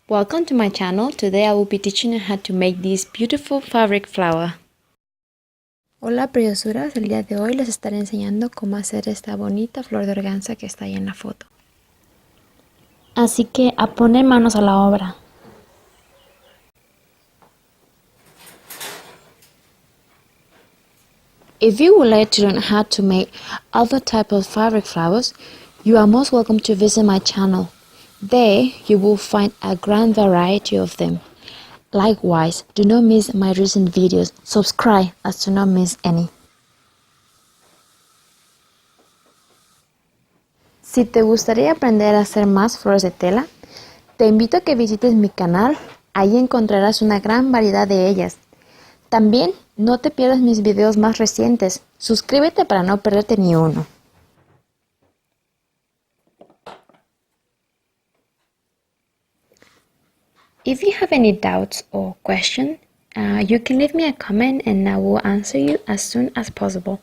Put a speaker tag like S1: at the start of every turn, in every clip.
S1: Welcome to my channel. Today I will be teaching you how to make this beautiful fabric flower. Hola preciosuras, el día de hoy les estaré enseñando cómo hacer esta bonita flor de organza que está ahí en la foto. Así que a poner manos a la obra. If you would like to learn how to make other types of fabric flowers, you are most welcome to visit my channel. There you will find a grand variety of them. Likewise, do not miss my recent videos. Subscribe as to not miss any. Si te gustaría aprender a hacer más flores de tela, te invito a que visites mi canal. Ahí encontrarás una gran variedad de ellas. También no te pierdas mis videos más recientes. Suscríbete para no perderte ni uno. If you have any doubts or questions, you can leave me a comment and I will answer you as soon as possible.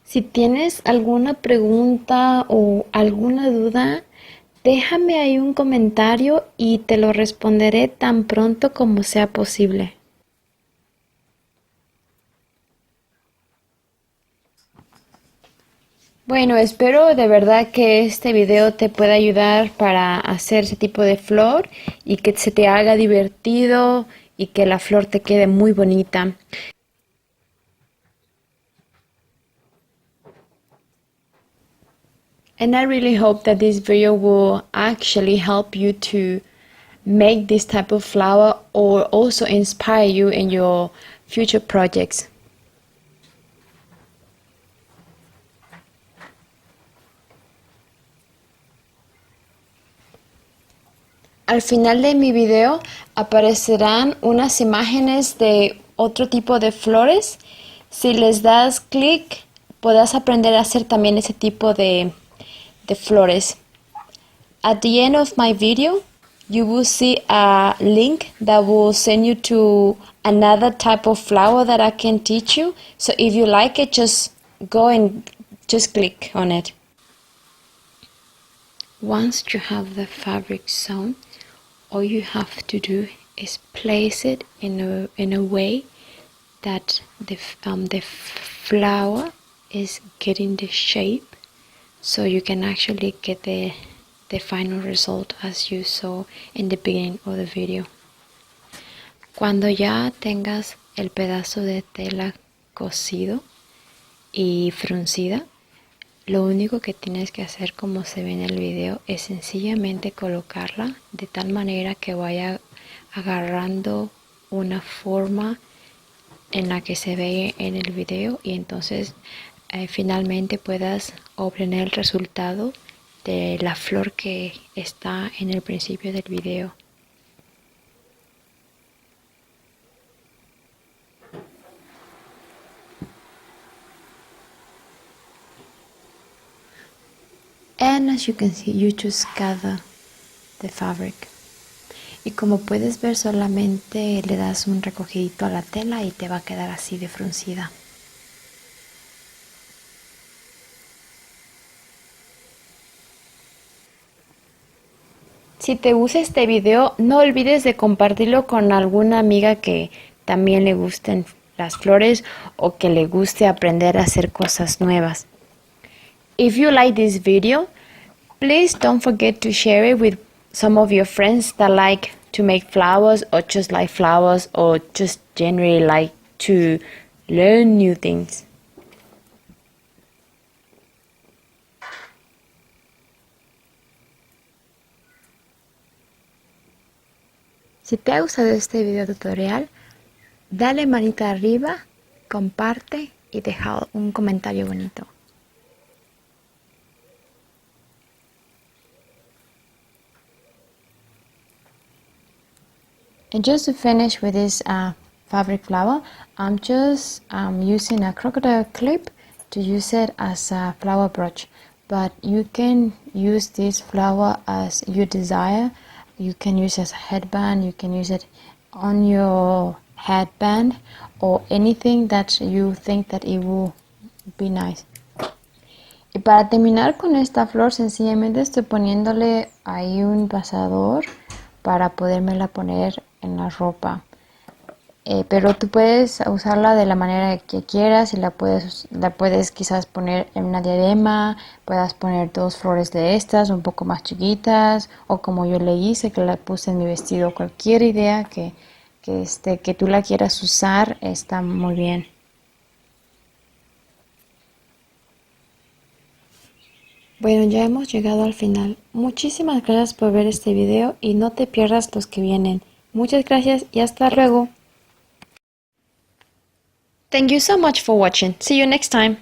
S1: Si tienes alguna pregunta o alguna duda, déjame ahí un comentario y te lo responderé tan pronto como sea posible. Bueno, espero de verdad que este video te pueda ayudar para hacer ese tipo de flor y que se te haga divertido y que la flor te quede muy bonita. And I really hope that this video will actually help you to make this type of flower or also inspire you in your future projects. Al final de mi video aparecerán unas imágenes de otro tipo de flores. Si les das clic, podrás aprender a hacer también ese tipo de flores. At the end of my video, you will see a link that will send you to another type of flower that I can teach you. So if you like it, just go and just click on it. Once you have the fabric sewn, all you have to do is place it in a way that the flower is getting the shape, so you can actually get the final result as you saw in the beginning of the video. Cuando ya tengas el pedazo de tela cosido y fruncida, lo único que tienes que hacer, como se ve en el video, es sencillamente colocarla de tal manera que vaya agarrando una forma en la que se ve en el video y entonces finalmente puedas obtener el resultado de la flor que está en el principio del video. And as you can see, you just gather the fabric. Y como puedes ver, solamente le das un recogidito a la tela y te va a quedar así de fruncida. Si te gusta este video, no olvides de compartirlo con alguna amiga que también le gusten las flores o que le guste aprender a hacer cosas nuevas. If you like this video, please don't forget to share it with some of your friends that like to make flowers or just like flowers or just generally like to learn new things. Si te ha gustado este video tutorial, dale manita arriba, comparte y deja un comentario bonito. And just to finish with this fabric flower, I'm just using a crocodile clip to use it as a flower brooch. But you can use this flower as you desire. You can use it as a headband, you can use it on your headband or anything that you think that it will be nice. Y para terminar con esta flor, sencillamente estoy poniéndole ahí un pasador para podérmela poner en la ropa. Pero tú puedes usarla de la manera que quieras y la puedes quizás poner en una diadema, puedas poner dos flores de estas un poco más chiquitas, o como yo le hice, que la puse en mi vestido. Cualquier idea que tú la quieras usar está muy bien. Bueno, ya hemos llegado al final. Muchísimas gracias por ver este video y no te pierdas los que vienen. Muchas gracias y hasta luego. Thank you so much for watching. See you next time.